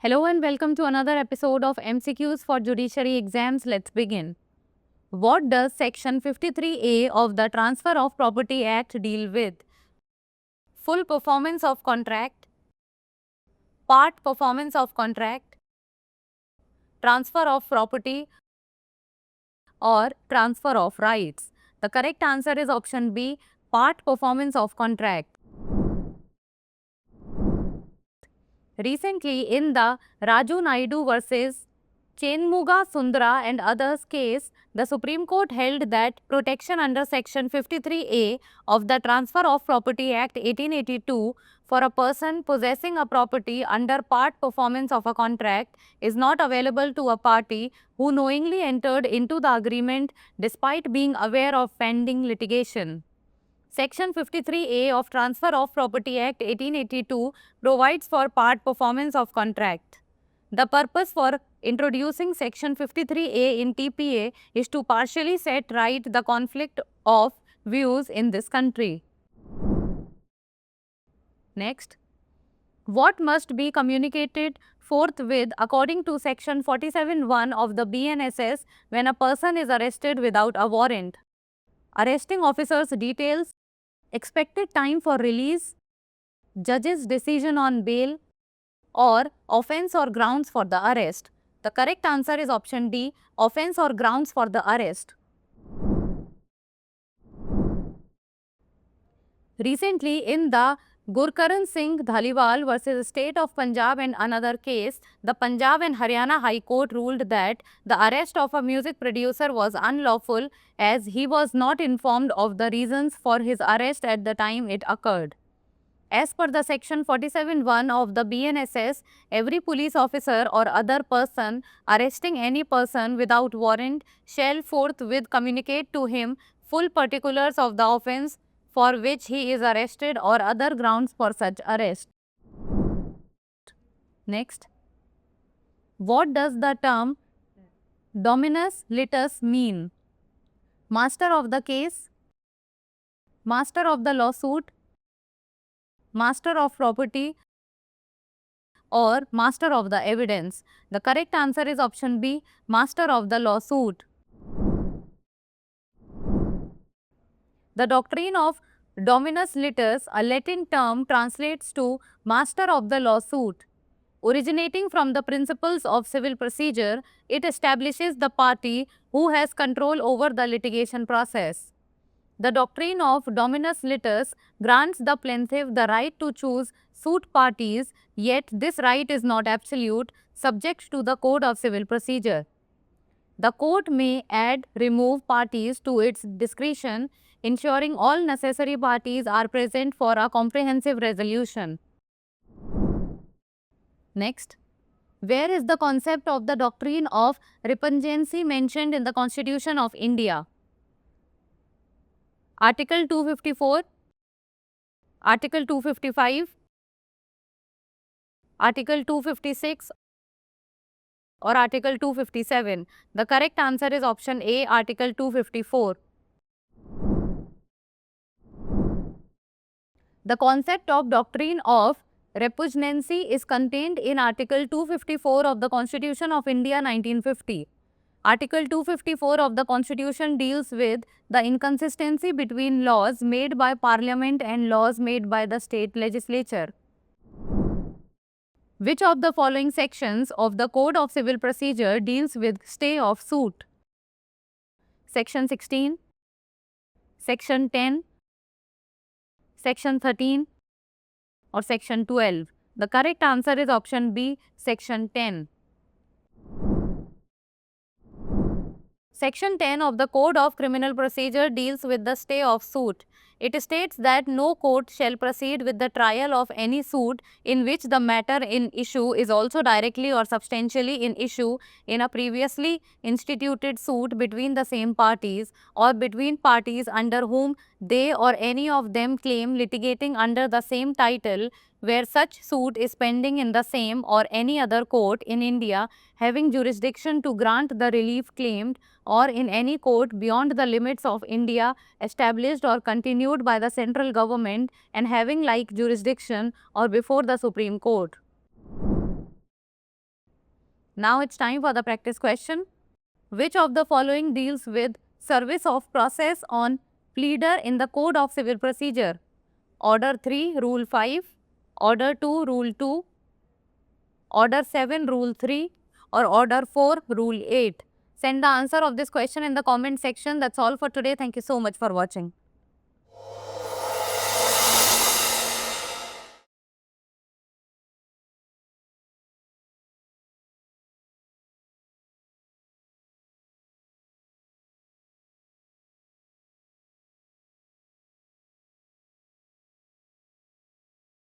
Hello and welcome to another episode of MCQs for Judiciary Exams. Let's begin. What does Section 53A of the Transfer of Property Act deal with? Full performance of contract, part performance of contract, transfer of property, or transfer of rights. The correct answer is option B, part performance of contract. Recently, in the Raju Naidu versus Chenmuga Sundra and others case, the Supreme Court held that protection under Section 53A of the Transfer of Property Act 1882 for a person possessing a property under part performance of a contract is not available to a party who knowingly entered into the agreement despite being aware of pending litigation. Section 53A of Transfer of Property Act 1882 provides for part performance of contract. The purpose for introducing Section 53A in TPA is to partially set right the conflict of views in this country. Next, what must be communicated forthwith according to Section 47(1) of the BNSS when a person is arrested without a warrant? Arresting officer's details, expected time for release, judge's decision on bail, or offense or grounds for the arrest. The correct answer is option D, offense or grounds for the arrest. Recently, in the Gurkaran Singh Dhaliwal versus State of Punjab and another case, the Punjab and Haryana High Court ruled that the arrest of a music producer was unlawful as he was not informed of the reasons for his arrest at the time it occurred. As per the Section 47(1) of the BNSS, every police officer or other person arresting any person without warrant shall forthwith communicate to him full particulars of the offence for which he is arrested or other grounds for such arrest. Next, what does the term dominus litis mean? Master of the case, master of the lawsuit, master of property, or master of the evidence. The correct answer is option B, master of the lawsuit. The doctrine of dominus litis, a Latin term, translates to master of the lawsuit. Originating from the principles of civil procedure, it establishes the party who has control over the litigation process. The doctrine of dominus litis grants the plaintiff the right to choose suit parties, yet this right is not absolute, subject to the Code of Civil Procedure. The court may add, remove parties to its discretion, ensuring all necessary parties are present for a comprehensive resolution. Next, where is the concept of the doctrine of repugnancy mentioned in the Constitution of India? Article 254, Article 255, Article 256 or Article 257. The correct answer is option A, Article 254. The concept of doctrine of repugnancy is contained in Article 254 of the Constitution of India 1950. Article 254 of the Constitution deals with the inconsistency between laws made by Parliament and laws made by the state legislature. Which of the following sections of the Code of Civil Procedure deals with stay of suit? Section 16, Section 10, Section 13 or Section 12? The correct answer is option B, Section 10. Section 10 of the Code of Criminal Procedure deals with the stay of suit. It states that no court shall proceed with the trial of any suit in which the matter in issue is also directly or substantially in issue in a previously instituted suit between the same parties or between parties under whom they or any of them claim litigating under the same title, where such suit is pending in the same or any other court in India having jurisdiction to grant the relief claimed, or in any court beyond the limits of India established or continued by the central government and having like jurisdiction or before the Supreme Court. Now it's time for the practice question. Which of the following deals with service of process on pleader in the Code of Civil Procedure? Order 3, Rule 5, Order 2, Rule 2, Order 7, Rule 3, or Order 4, Rule 8? Send the answer of this question in the comment section. That's all for today. Thank you so much for watching.